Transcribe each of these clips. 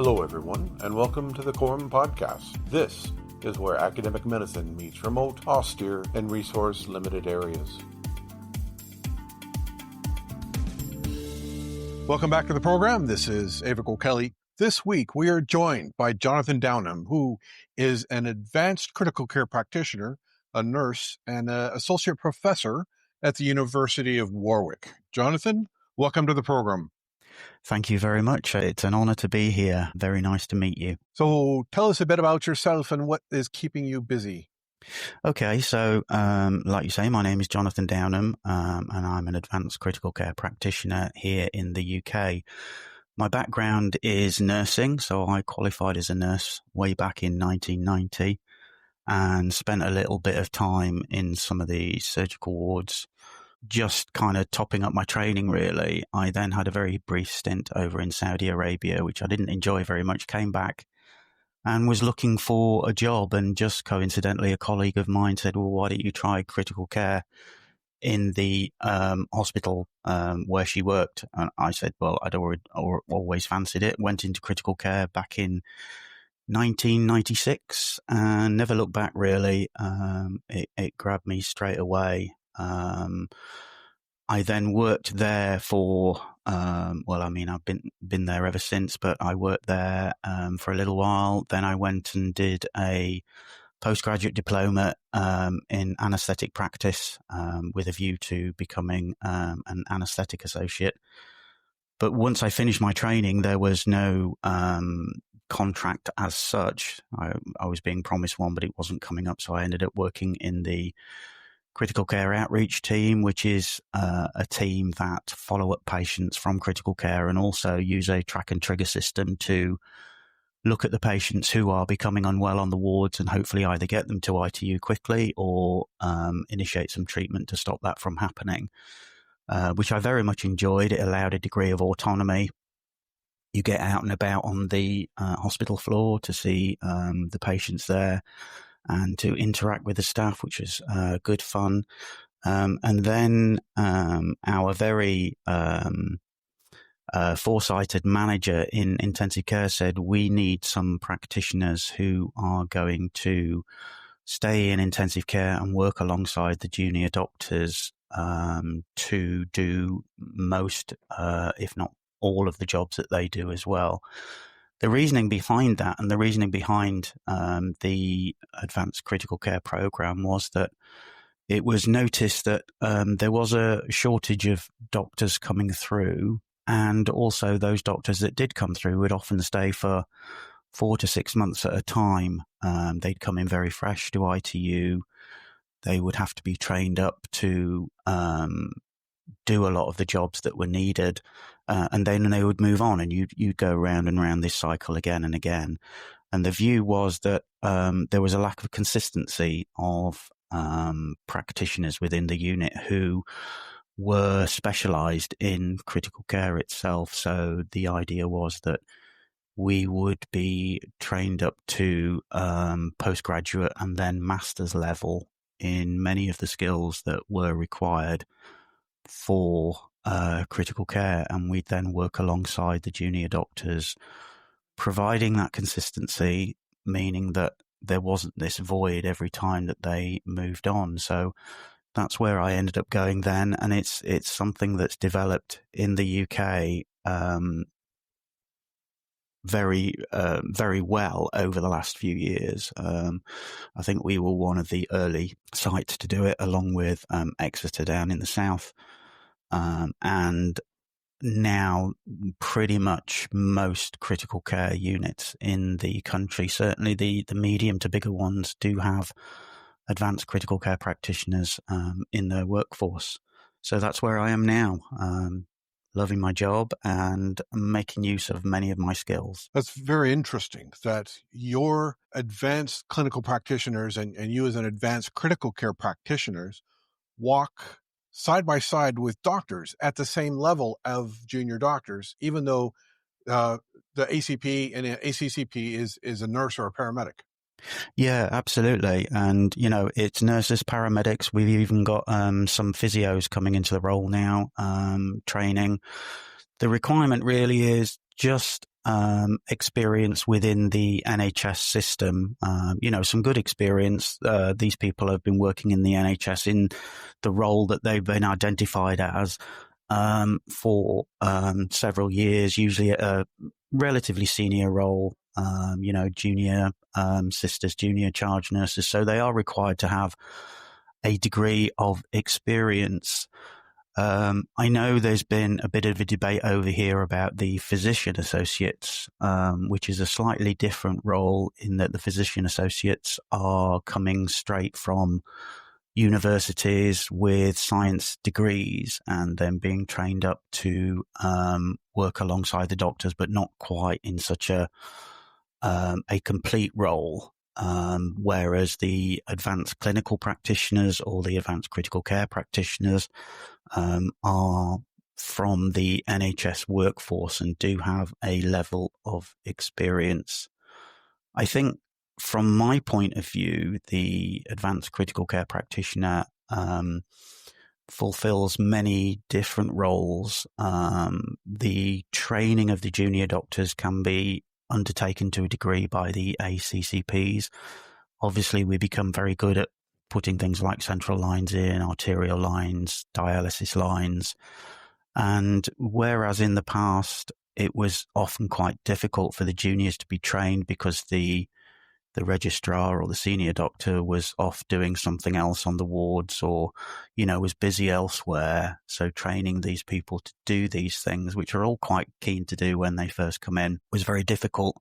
Hello, everyone, and welcome to the Quorum Podcast. This is where academic medicine meets remote, austere, and resource-limited areas. Welcome back to the program. This is Aebhric O'Kelly. This week, we are joined by Jonathan Downham, who is an advanced critical care practitioner, a nurse, and an associate professor at the University of Warwick. Jonathan, welcome to the program. Thank you very much. It's an honor to be here. Very nice to meet you. So tell us a bit about yourself and what is keeping you busy. Okay, so like you say, my name is Jonathan Downham, and I'm an advanced critical care practitioner here in the UK. My background is nursing, so I qualified as a nurse way back in 1990 and spent a little bit of time in some of the surgical wards, just kind of topping up my training, really. I then had a very brief stint over in Saudi Arabia, which I didn't enjoy very much, came back and was looking for a job. And just coincidentally, a colleague of mine said, well, why don't you try critical care in the hospital where she worked? And I said, well, I'd always fancied it. Went into critical care back in 1996 and never looked back, really. It grabbed me straight away. I then worked there for, I've been there ever since, but I worked there for a little while. Then I went and did a postgraduate diploma in anaesthetic practice with a view to becoming an anaesthetic associate. But once I finished my training, there was no contract as such. I was being promised one, but it wasn't coming up, so I ended up working in the critical care outreach team, which is a team that follow up patients from critical care and also use a track and trigger system to look at the patients who are becoming unwell on the wards and hopefully either get them to ITU quickly or initiate some treatment to stop that from happening, which I very much enjoyed. It allowed a degree of autonomy. You get out and about on the hospital floor to see the patients there and to interact with the staff, which was good fun. And then our very foresighted manager in intensive care said, we need some practitioners who are going to stay in intensive care and work alongside the junior doctors to do most, if not all of the jobs that they do as well. The reasoning behind that and the reasoning behind the advanced critical care program was that it was noticed that there was a shortage of doctors coming through, and also those doctors that did come through would often stay for 4 to 6 months at a time. They'd come in very fresh to ITU. They would have to be trained up to do a lot of the jobs that were needed, and then they would move on, and you'd go round and round this cycle again and again. And the view was that there was a lack of consistency of practitioners within the unit who were specialised in critical care itself. So the idea was that we would be trained up to postgraduate and then master's level in many of the skills that were required for critical care, and we'd then work alongside the junior doctors, providing that consistency, meaning that there wasn't this void every time that they moved on. So that's where I ended up going then, and it's something that's developed in the UK very well over the last few years. I think we were one of the early sites to do it, along with Exeter down in the south. And now pretty much most critical care units in the country, certainly the medium to bigger ones, do have advanced critical care practitioners in their workforce. So that's where I am now, loving my job and making use of many of my skills. That's very interesting that your advanced clinical practitioners and you as an advanced critical care practitioners walk side by side with doctors at the same level of junior doctors, even though the ACP and ACCP is a nurse or a paramedic. Yeah, absolutely. And, it's nurses, paramedics. We've even got some physios coming into the role now, training. The requirement really is just experience within the NHS system, some good experience. These people have been working in the NHS in the role that they've been identified as for several years, usually at a relatively senior role, junior sisters, junior charge nurses. So they are required to have a degree of experience. I know there's been a bit of a debate over here about the physician associates, which is a slightly different role in that the physician associates are coming straight from universities with science degrees and then being trained up to work alongside the doctors, but not quite in such a complete role. Whereas the advanced clinical practitioners or the advanced critical care practitioners are from the NHS workforce and do have a level of experience. I think from my point of view, the advanced critical care practitioner fulfills many different roles. The training of the junior doctors can be undertaken to a degree by the ACCPs. Obviously, we become very good at putting things like central lines in, arterial lines, dialysis lines. And whereas in the past, it was often quite difficult for the juniors to be trained because the registrar or the senior doctor was off doing something else on the wards or, was busy elsewhere. So training these people to do these things, which are all quite keen to do when they first come in, was very difficult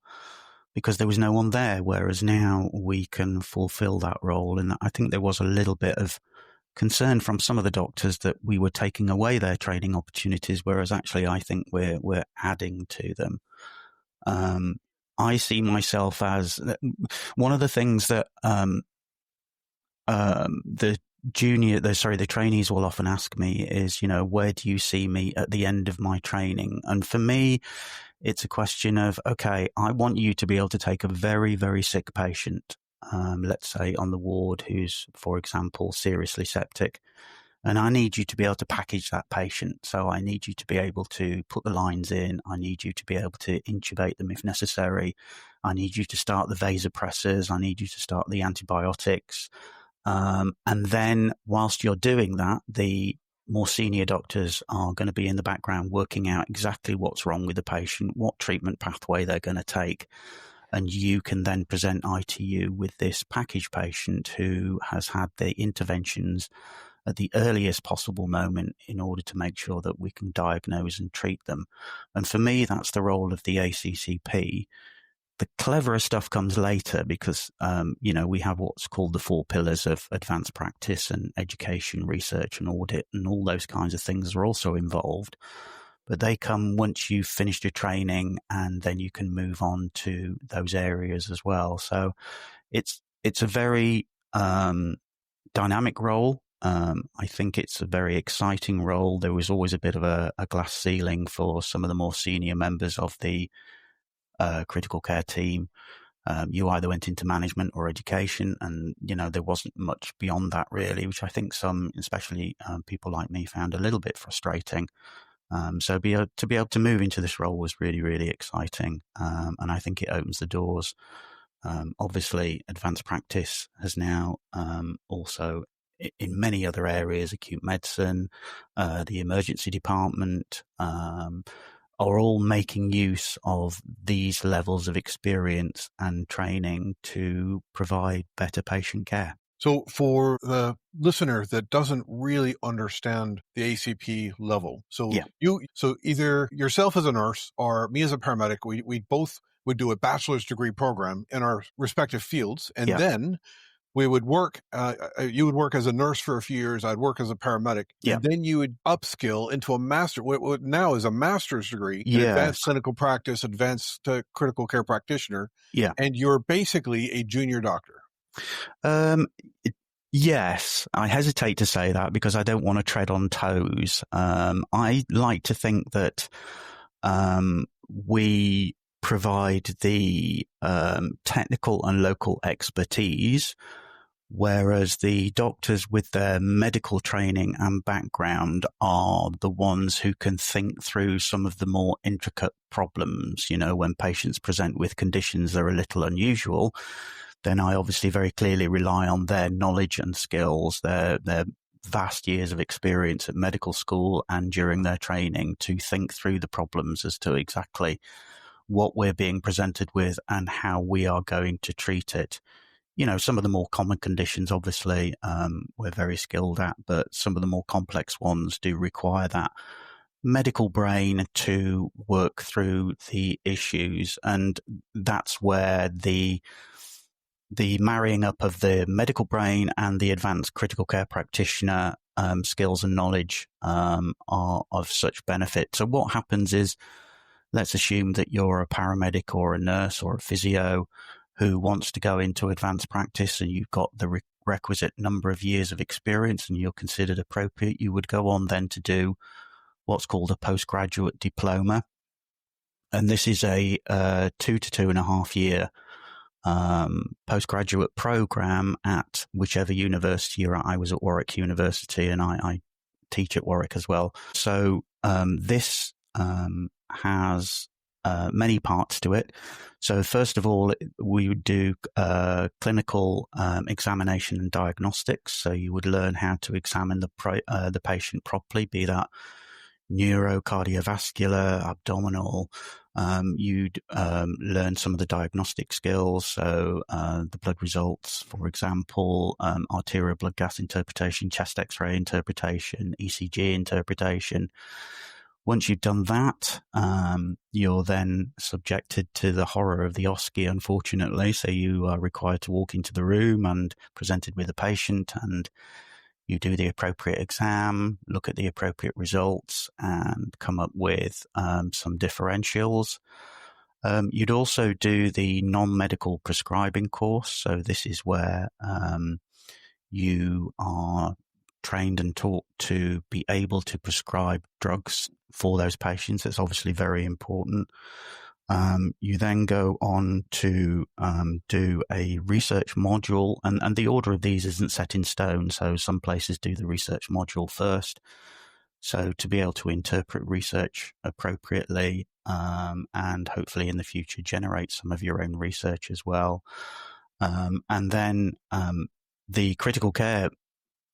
because there was no one there. Whereas now we can fulfill that role. And I think there was a little bit of concern from some of the doctors that we were taking away their training opportunities, whereas actually I think we're adding to them. I see myself as one of the things that the trainees will often ask me is, where do you see me at the end of my training? And for me, it's a question of, okay, I want you to be able to take a very, very sick patient, let's say on the ward, who's, for example, seriously septic. And I need you to be able to package that patient. So I need you to be able to put the lines in. I need you to be able to intubate them if necessary. I need you to start the vasopressors. I need you to start the antibiotics. And then whilst you're doing that, the more senior doctors are going to be in the background working out exactly what's wrong with the patient, what treatment pathway they're going to take. And you can then present ITU with this package patient who has had the interventions at the earliest possible moment in order to make sure that we can diagnose and treat them. And for me, that's the role of the ACCP. The cleverer stuff comes later because, we have what's called the 4 pillars of advanced practice and education, research and audit, and all those kinds of things are also involved. But they come once you've finished your training, and then you can move on to those areas as well. So it's a very dynamic role. I think it's a very exciting role. There was always a bit of a glass ceiling for some of the more senior members of the critical care team. You either went into management or education, and there wasn't much beyond that really, which I think some, especially people like me, found a little bit frustrating. So to be able to move into this role was really, really exciting, and I think it opens the doors. Obviously, advanced practice has now also, in many other areas, acute medicine, the emergency department, are all making use of these levels of experience and training to provide better patient care. So for the listener that doesn't really understand the ACP level, so either yourself as a nurse or me as a paramedic, we both would do a bachelor's degree program in our respective fields, and then we would work, you would work as a nurse for a few years, I'd work as a paramedic, and then you would upskill into a master, what now is a master's degree in advanced clinical practice, advanced critical care practitioner, and you're basically a junior doctor. Yes, I hesitate to say that because I don't want to tread on toes. I like to think that we provide the technical and local expertise, whereas the doctors with their medical training and background are the ones who can think through some of the more intricate problems. When patients present with conditions that are a little unusual, then I obviously very clearly rely on their knowledge and skills, their vast years of experience at medical school and during their training to think through the problems as to exactly what we're being presented with and how we are going to treat it. Some of the more common conditions, obviously, we're very skilled at, but some of the more complex ones do require that medical brain to work through the issues. And that's where the marrying up of the medical brain and the advanced critical care practitioner skills and knowledge are of such benefit. So what happens is, let's assume that you're a paramedic or a nurse or a physio who wants to go into advanced practice, and you've got the requisite number of years of experience and you're considered appropriate. You would go on then to do what's called a postgraduate diploma. And this is a 2 to 2.5 year postgraduate program at whichever university you're at. I was at Warwick University, and I teach at Warwick as well. So this has many parts to it. So first of all, we would do clinical examination and diagnostics. So you would learn how to examine the patient properly, be that neuro, cardiovascular, abdominal. You'd learn some of the diagnostic skills, so the blood results, for example, arterial blood gas interpretation, chest X-ray interpretation, ECG interpretation. Once you've done that, you're then subjected to the horror of the OSCE, unfortunately. So you are required to walk into the room and presented with a patient, and you do the appropriate exam, look at the appropriate results, and come up with some differentials. You'd also do the non-medical prescribing course. So this is where you are trained and taught to be able to prescribe drugs for those patients. It's obviously very important. You then go on to do a research module, and the order of these isn't set in stone. So some places do the research module first. So to be able to interpret research appropriately, and hopefully in the future generate some of your own research as well. And then the critical care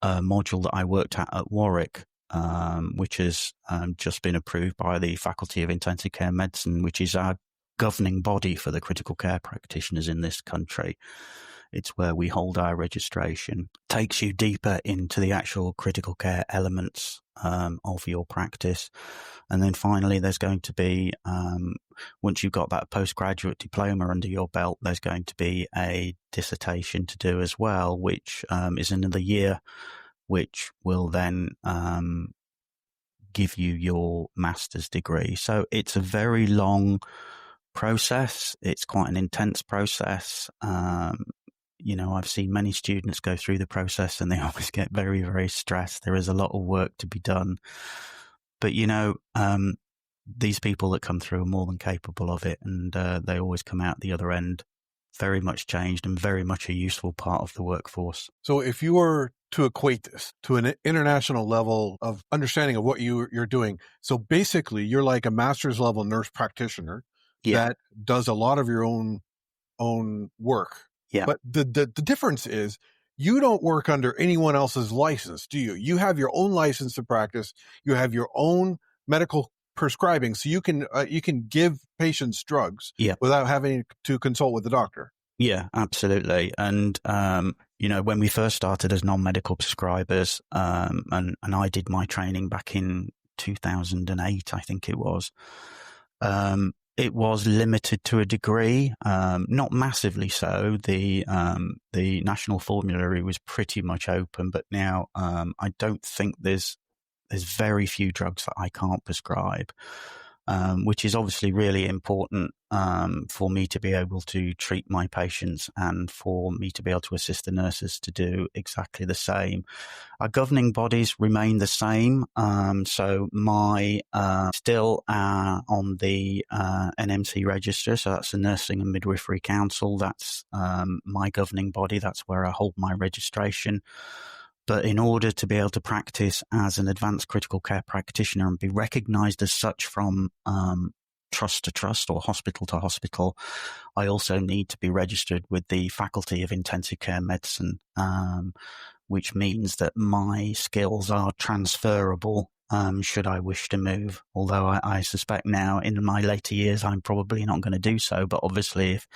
module that I worked at Warwick, which has just been approved by the Faculty of Intensive Care Medicine, which is our governing body for the critical care practitioners in this country. It's where we hold our registration. Takes you deeper into the actual critical care elements of your practice. And then finally, there's going to be, once you've got that postgraduate diploma under your belt, there's going to be a dissertation to do as well, which is another year, which will then give you your master's degree. So it's a very long process. It's quite an intense process. I've seen many students go through the process and they always get very, very stressed. There is a lot of work to be done. But, these people that come through are more than capable of it, and they always come out the other end very much changed and very much a useful part of the workforce. So if you were to equate this to an international level of understanding of what you're doing, so basically you're like a master's level nurse practitioner that does a lot of your own work. Yeah. But the difference is you don't work under anyone else's license, do you? You have your own license to practice. You have your own medical prescribing, so you can give patients drugs without having to consult with the doctor. Yeah, absolutely. And when we first started as non-medical prescribers, and I did my training back in 2008, I think it was. It was limited to a degree, not massively so. The national formulary was pretty much open, but now I don't think there's very few drugs that I can't prescribe. which is obviously really important for me to be able to treat my patients and for me to be able to assist the nurses to do exactly the same. Our governing bodies remain the same. So my still on the NMC register. So that's the Nursing and Midwifery Council. That's my governing body. That's where I hold my registration. But in order to be able to practice as an advanced critical care practitioner and be recognised as such from trust to trust or hospital to hospital, I also need to be registered with the Faculty of Intensive Care Medicine, which means that my skills are transferable should I wish to move. Although I suspect now in my later years I'm probably not going to do so. But obviously if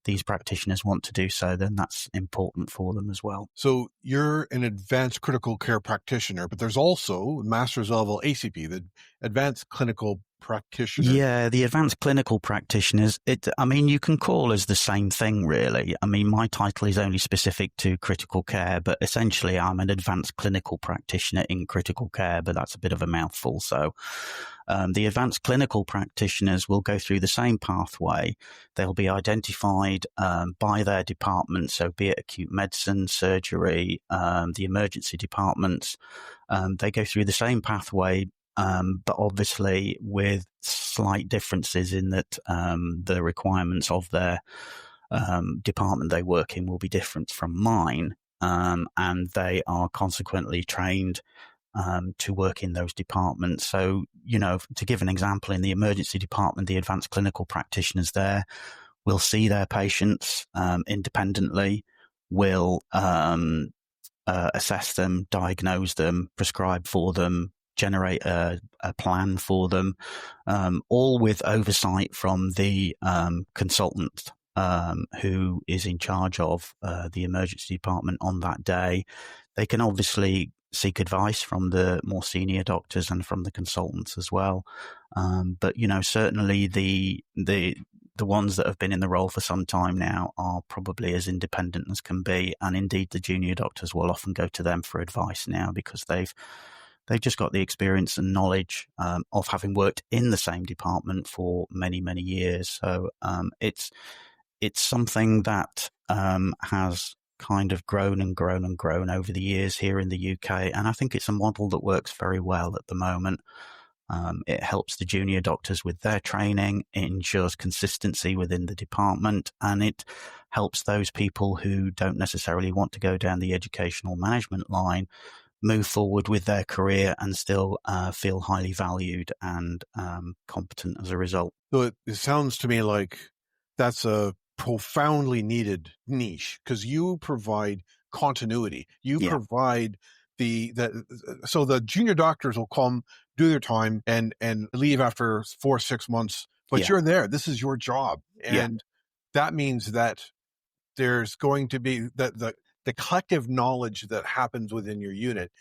these practitioners want to do so, then that's important for them as well. So you're an advanced critical care practitioner, but there's also master's level ACP, the advanced clinical practitioner. Yeah, the advanced clinical practitioners, you can call us the same thing, really. I mean, my title is only specific to critical care, but essentially I'm an advanced clinical practitioner in critical care, but that's a bit of a mouthful. So the advanced clinical practitioners will go through the same pathway. They'll be identified by their department, so be it acute medicine, surgery, the emergency departments. They go through the same pathway, but obviously with slight differences in that the requirements of their department they work in will be different from mine, and they are consequently trained to work in those departments. So, to give an example, in the emergency department, the advanced clinical practitioners there will see their patients independently, will assess them, diagnose them, prescribe for them, generate a plan for them, all with oversight from the consultant who is in charge of the emergency department on that day. They can obviously seek advice from the more senior doctors and from the consultants as well. But certainly the ones that have been in the role for some time now are probably as independent as can be, and indeed the junior doctors will often go to them for advice now because they've just got the experience and knowledge of having worked in the same department for many, many years. So it's something that has kind of grown and grown and grown over the years here in the UK. And I think it's a model that works very well at the moment. It helps the junior doctors with their training. It ensures consistency within the department, and it helps those people who don't necessarily want to go down the educational management line move forward with their career and still feel highly valued and competent as a result. So it sounds to me like that's a profoundly needed niche because you provide continuity. You provide so the junior doctors will come, do their time and leave after 4 or 6 months, but you're there. This is your job. And that means that there's going to be the collective knowledge that happens within your unit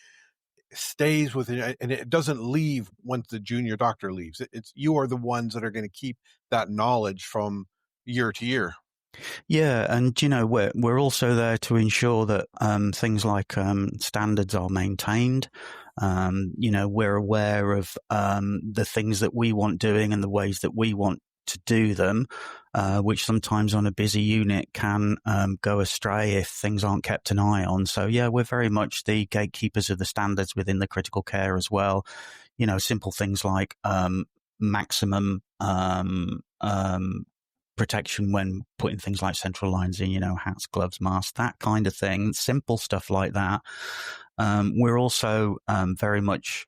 stays within, and it doesn't leave once the junior doctor leaves. It's you are the ones that are going to keep that knowledge from year to year. Yeah, and we're also there to ensure that things like standards are maintained. We're aware of the things that we want doing and the ways that we want to do them, which sometimes on a busy unit can go astray if things aren't kept an eye on. So we're very much the gatekeepers of the standards within the critical care as well. Simple things like maximum protection when putting things like central lines in, hats, gloves, masks, that kind of thing, simple stuff like that. We're also very much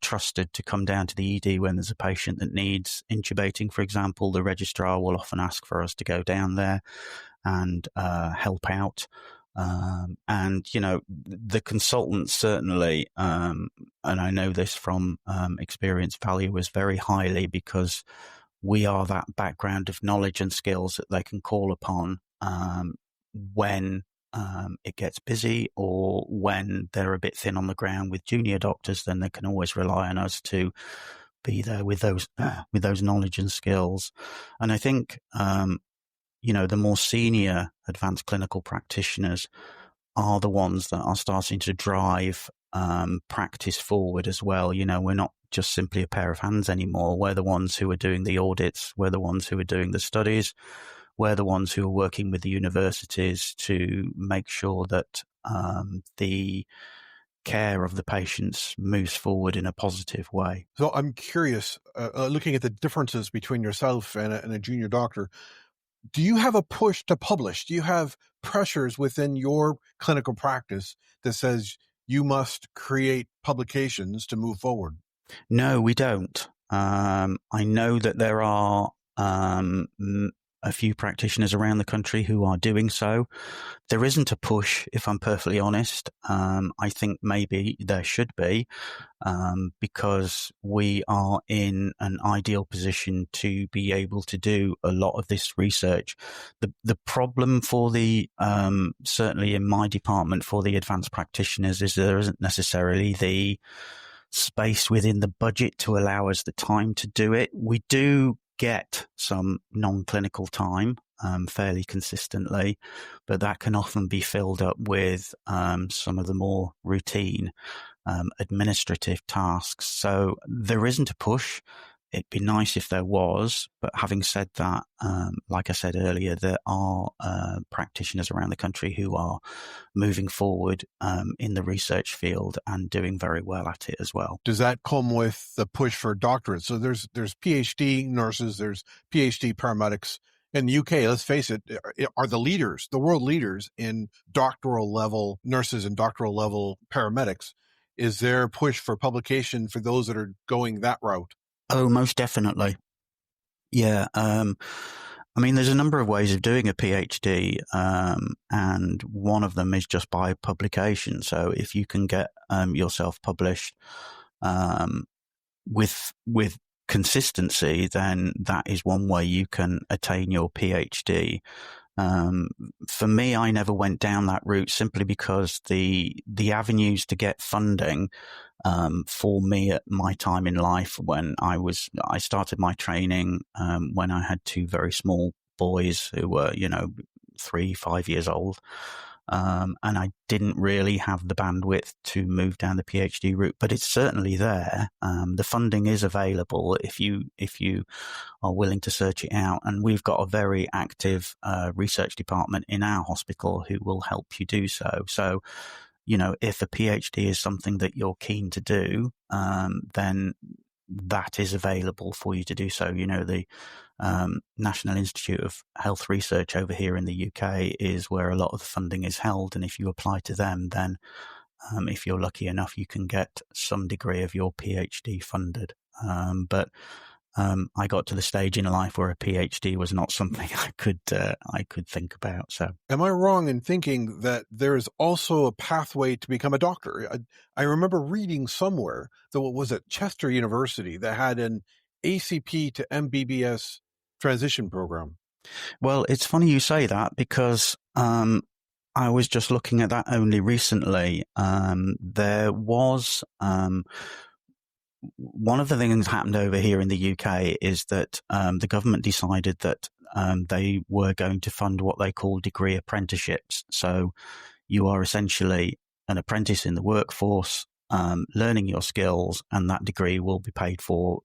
trusted to come down to the ED when there's a patient that needs intubating, for example. The registrar will often ask for us to go down there and help out. And the consultants certainly, and I know this from experience, value us very highly because we are that background of knowledge and skills that they can call upon when it gets busy or when they're a bit thin on the ground with junior doctors. Then they can always rely on us to be there with those knowledge and skills. And I think the more senior advanced clinical practitioners are the ones that are starting to drive practice forward as well. We're not just simply a pair of hands anymore. We're the ones who are doing the audits. We're the ones who are doing the studies. We're the ones who are working with the universities to make sure that the care of the patients moves forward in a positive way. So I'm curious, looking at the differences between yourself and a junior doctor, do you have a push to publish? Do you have pressures within your clinical practice that says you must create publications to move forward? No, we don't. I know that there are a few practitioners around the country who are doing so. There isn't a push, if I'm perfectly honest. I think maybe there should be, because we are in an ideal position to be able to do a lot of this research. The problem for the, certainly in my department, for the advanced practitioners is there isn't necessarily the space within the budget to allow us the time to do it. We do get some non-clinical time fairly consistently, but that can often be filled up with some of the more routine administrative tasks. So there isn't a push. It'd be nice if there was, but having said that, like I said earlier, there are practitioners around the country who are moving forward in the research field and doing very well at it as well. Does that come with the push for doctorates? So there's PhD nurses, there's PhD paramedics. In the UK, let's face it, are the leaders, the world leaders in doctoral level nurses and doctoral level paramedics. Is there a push for publication for those that are going that route? Oh, most definitely. Yeah. I mean, there's a number of ways of doing a PhD, and one of them is just by publication. So if you can get yourself published with consistency, then that is one way you can attain your PhD. For me, I never went down that route simply because the avenues to get funding for me at my time in life, when I started my training when I had two very small boys who were 3-5 years old, and I didn't really have the bandwidth to move down the PhD route, but it's certainly there. The funding is available if you are willing to search it out, and we've got a very active research department in our hospital who will help you do so. So, if a PhD is something that you're keen to do, then that is available for you to do so. The National Institute of Health Research over here in the UK is where a lot of the funding is held. And if you apply to them, then if you're lucky enough, you can get some degree of your PhD funded. But I got to the stage in life where a PhD was not something I could think about. So, am I wrong in thinking that there is also a pathway to become a doctor? I remember reading somewhere that was at Chester University that had an ACP to MBBS transition program. Well, it's funny you say that because I was just looking at that only recently. There was one of the things that happened over here in the UK is that the government decided that they were going to fund what they call degree apprenticeships. So you are essentially an apprentice in the workforce, learning your skills, and that degree will be paid for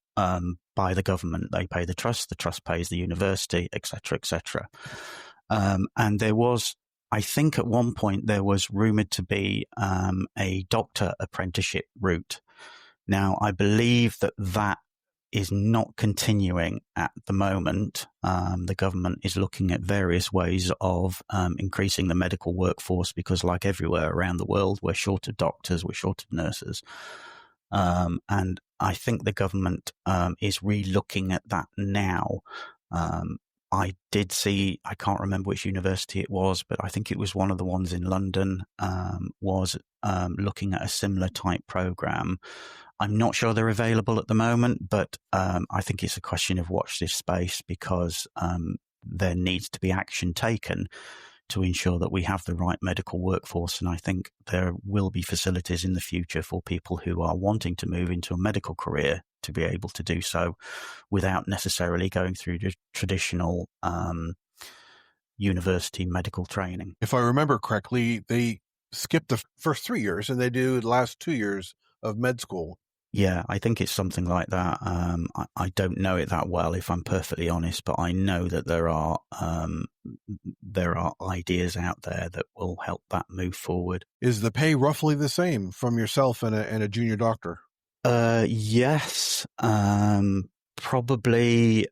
by the government. They pay the trust pays the university, etc., etc. And there was, I think at one point, there was rumored to be a doctor apprenticeship route. Now, I believe that is not continuing at the moment. The government is looking at various ways of increasing the medical workforce because, like everywhere around the world, we're short of doctors, we're short of nurses. And I think the government is re-looking at that now. I did see, I can't remember which university it was, but I think it was one of the ones in London, was looking at a similar type program. I'm not sure they're available at the moment, but I think it's a question of watch this space because there needs to be action taken to ensure that we have the right medical workforce. And I think there will be facilities in the future for people who are wanting to move into a medical career to be able to do so without necessarily going through the traditional university medical training. If I remember correctly, they skip the first 3 years and they do the last 2 years of med school. Yeah, I think it's something like that. I don't know it that well, if I'm perfectly honest, but I know that there are ideas out there that will help that move forward. Is the pay roughly the same from yourself and a junior doctor? Yes, probably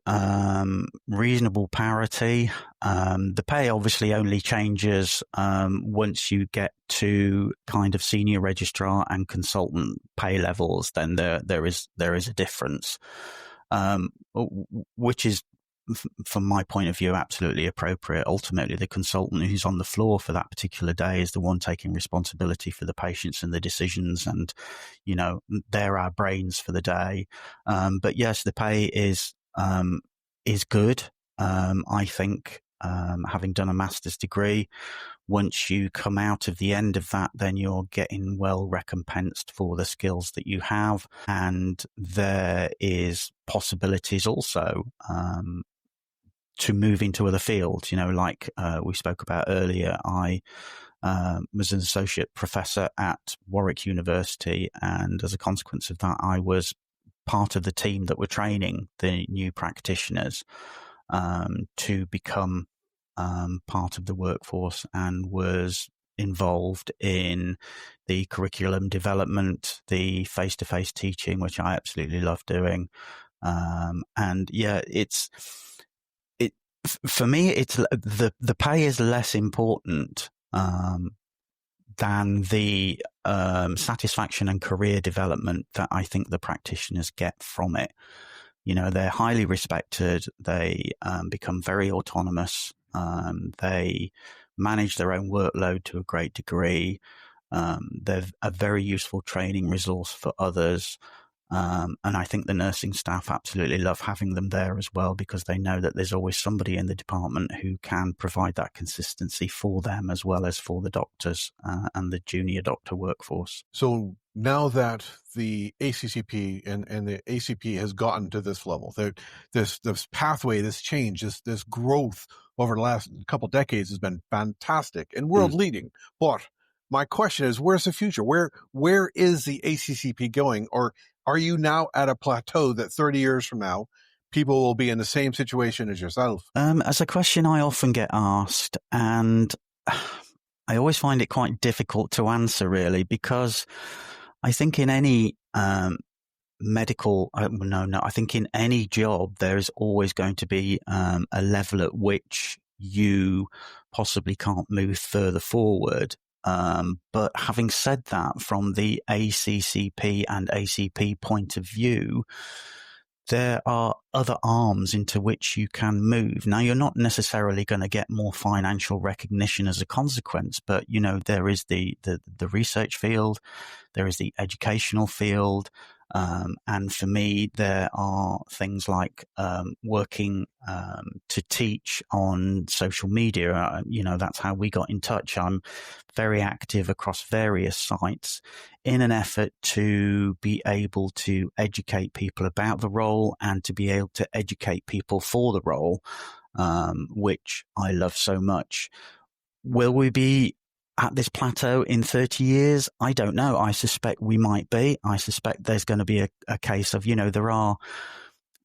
reasonable parity. The pay obviously only changes once you get to kind of senior registrar and consultant pay levels. Then there is a difference, which is, from my point of view, absolutely appropriate. Ultimately, the consultant who's on the floor for that particular day is the one taking responsibility for the patients and the decisions, and they're our brains for the day. But yes, the pay is good. I think, having done a master's degree, once you come out of the end of that, then you're getting well recompensed for the skills that you have, and there is possibilities also to move into other fields. Like we spoke about earlier, I was an associate professor at Warwick University, and as a consequence of that, I was part of the team that were training the new practitioners to become part of the workforce, and was involved in the curriculum development, the face-to-face teaching, which I absolutely love doing. And yeah, for me, it's the pay is less important than the satisfaction and career development that I think the practitioners get from it. They're highly respected. They become very autonomous. They manage their own workload to a great degree. They're a very useful training resource for others. And I think the nursing staff absolutely love having them there as well, because they know that there's always somebody in the department who can provide that consistency for them, as well as for the doctors and the junior doctor workforce. So now that the ACCP and the ACP has gotten to this level, this pathway, this change, this growth over the last couple of decades has been fantastic and world leading. But my question is, where's the future? Where is the ACCP going? Or are you now at a plateau that 30 years from now, people will be in the same situation as yourself? As a question I often get asked, and I always find it quite difficult to answer, really, because I think in any I think in any job, there is always going to be a level at which you possibly can't move further forward. But having said that, from the ACCP and ACP point of view, there are other arms into which you can move. Now, you're not necessarily going to get more financial recognition as a consequence, but, there is the research field, there is the educational field, and for me, there are things like working to teach on social media. That's how we got in touch. I'm very active across various sites in an effort to be able to educate people about the role and to be able to educate people for the role, which I love so much. Will we be at this plateau in 30 years? I don't know. I suspect we might be. I suspect there's going to be a case of, there are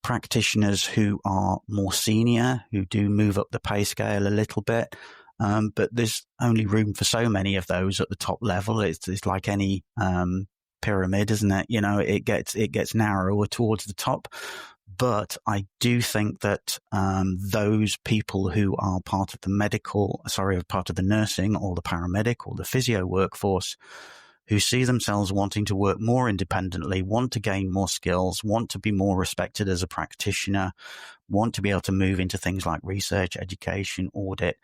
practitioners who are more senior, who do move up the pay scale a little bit. But there's only room for so many of those at the top level. It's like any pyramid, isn't it? It gets narrower towards the top. But I do think that those people who are part of the nursing or the paramedic or the physio workforce, who see themselves wanting to work more independently, want to gain more skills, want to be more respected as a practitioner, want to be able to move into things like research, education, audit.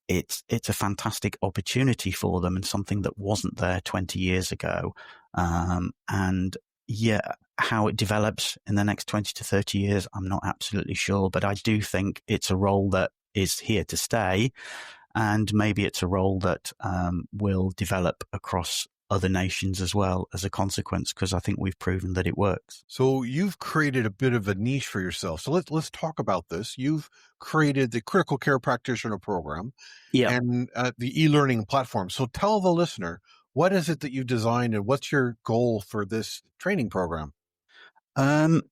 It's a fantastic opportunity for them, and something that wasn't there 20 years ago. And yeah, how it develops in the next 20 to 30 years, I'm not absolutely sure, but I do think it's a role that is here to stay. And maybe it's a role that will develop across other nations as well as a consequence, because I think we've proven that it works. So you've created a bit of a niche for yourself. So let's talk about this. You've created the Critical Care Practitioner Program and the e-learning platform. So tell the listener, What is it that you designed, and what's your goal for this training program? I'm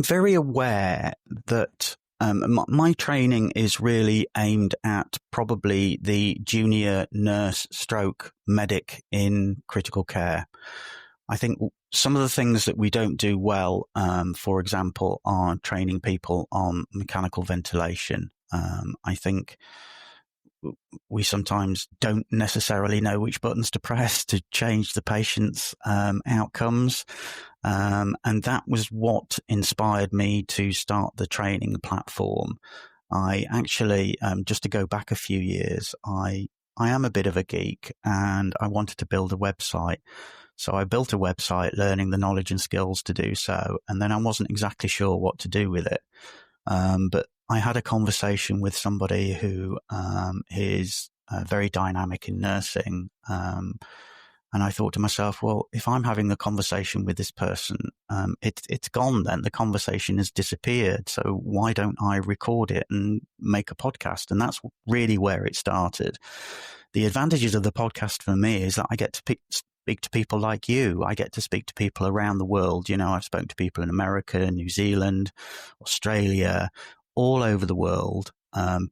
very aware that my training is really aimed at probably the junior nurse stroke medic in critical care. I think some of the things that we don't do well, for example, are training people on mechanical ventilation. I think we sometimes don't necessarily know which buttons to press to change the patient's outcomes. And that was what inspired me to start the training platform. I actually, just to go back a few years, I am a bit of a geek and I wanted to build a website. So I built a website, learning the knowledge and skills to do so. And then I wasn't exactly sure what to do with it. But I had a conversation with somebody who is very dynamic in nursing. And I thought to myself, well, if I'm having a conversation with this person, it's gone then. The conversation has disappeared. So why don't I record it and make a podcast? And that's really where it started. The advantages of the podcast for me is that I get to speak to people like you. I get to speak to people around the world. You know, I've spoken to people in America, New Zealand, Australia, all over the world,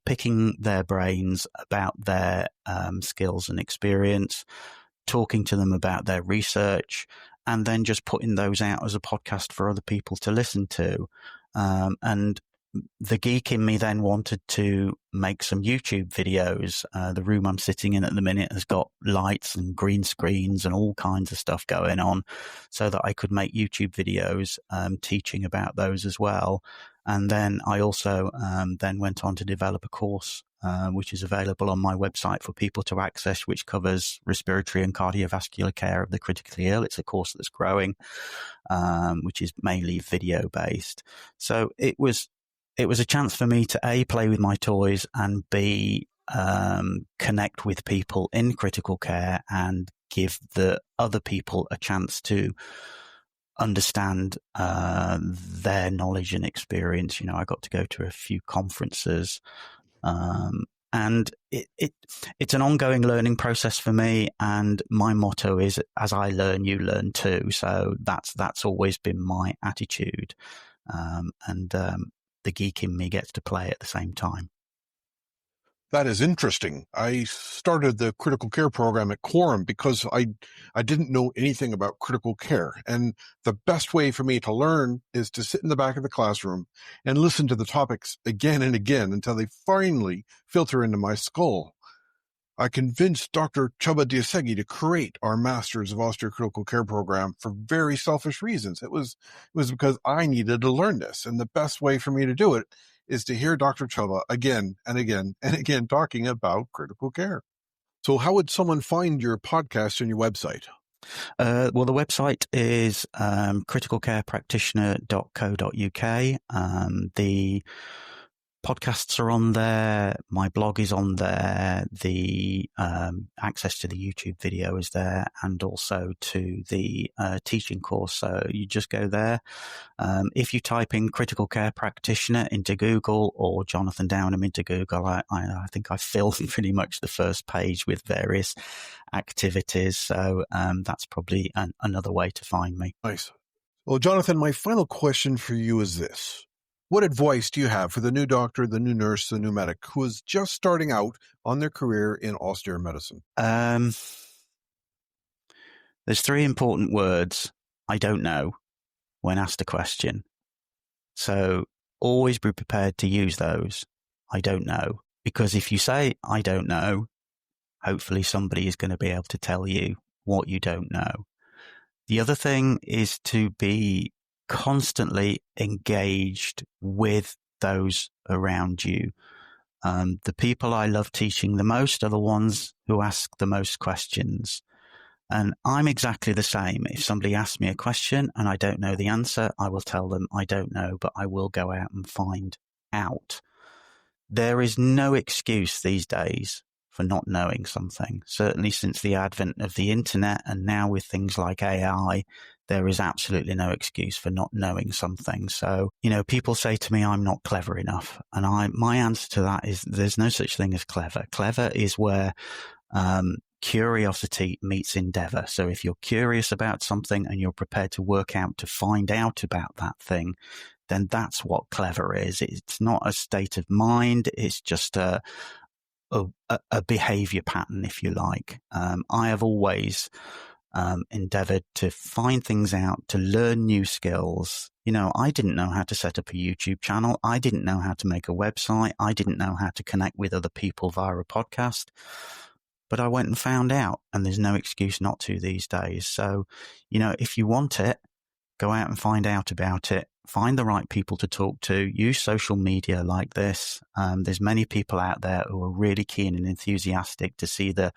picking their brains about their skills and experience, talking to them about their research, and then just putting those out as a podcast for other people to listen to. And the geek in me then wanted to make some YouTube videos. The room I'm sitting in at the minute has got lights and green screens and all kinds of stuff going on, so that I could make YouTube videos teaching about those as well. And then I also then went on to develop a course which is available on my website for people to access, which covers respiratory and cardiovascular care of the critically ill. It's a course that's growing, which is mainly video based. So it was a chance for me to A, play with my toys, and B, connect with people in critical care and give the other people a chance to understand their knowledge and experience. You know, I got to go to a few conferences, and it's an ongoing learning process for me. And my motto is, as I learn, you learn too. So that's always been my attitude. And the geek in me gets to play at the same time. That is interesting. I started the critical care program at Quorum because I didn't know anything about critical care. And the best way for me to learn is to sit in the back of the classroom and listen to the topics again and again until they finally filter into my skull. I convinced Dr. Chubba Diasegui to create our Masters of Osteocritical Care program for very selfish reasons. It was because I needed to learn this. And the best way for me to do it is to hear Dr. Chubba again and again and again talking about critical care. So how would someone find your podcast and your website? Well, the website is criticalcarepractitioner.co.uk. The podcasts are on there. My blog is on there. The access to the YouTube video is there, and also to the teaching course. So you just go there. If you type in critical care practitioner into Google or Jonathan Downham into Google, I think I filled pretty much the first page with various activities. So that's probably another way to find me. Nice. Well, Jonathan, my final question for you is this. What advice do you have for the new doctor, the new nurse, the new medic who is just starting out on their career in austere medicine? There's three important words: I don't know, when asked a question. So always be prepared to use those. I don't know. Because if you say, I don't know, hopefully somebody is going to be able to tell you what you don't know. The other thing is to be constantly engaged with those around you. The people I love teaching the most are the ones who ask the most questions. And I'm exactly the same. If somebody asks me a question and I don't know the answer, I will tell them I don't know, but I will go out and find out. There is no excuse these days for not knowing something. Certainly since the advent of the internet, and now with things like AI, there is absolutely no excuse for not knowing something. So, you know, people say to me, I'm not clever enough. And my answer to that is there's no such thing as clever. Clever is where curiosity meets endeavor. So if you're curious about something and you're prepared to work out to find out about that thing, then that's what clever is. It's not a state of mind. It's just a behavior pattern, if you like. I have always endeavored to find things out, to learn new skills. I didn't know how to set up a YouTube channel. I didn't know how to make a website. I didn't know how to connect with other people via a podcast. But I went and found out, and there's no excuse not to these days. So, if you want it, go out and find out about it. Find the right people to talk to. Use social media like this. There's many people out there who are really keen and enthusiastic to see the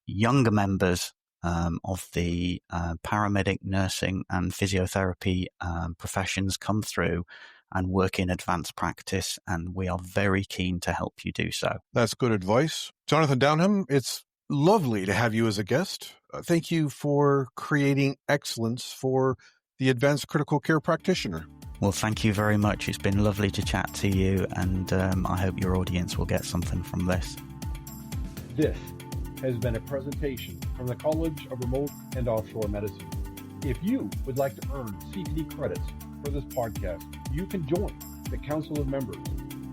younger members of the paramedic, nursing, and physiotherapy professions come through and work in advanced practice, and we are very keen to help you do so. That's good advice. Jonathan Downham, it's lovely to have you as a guest. Thank you for creating excellence for the advanced critical care practitioner. Well, thank you very much. It's been lovely to chat to you, and I hope your audience will get something from this. This has been a presentation from the College of Remote and Offshore Medicine. If you would like to earn CPD credits for this podcast, you can join the Council of Members.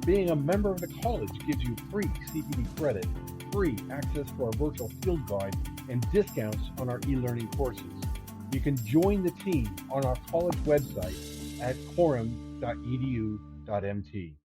Being a member of the college gives you free CPD credit, free access to our virtual field guide, and discounts on our e-learning courses. You can join the team on our college website at quorum.edu.mt.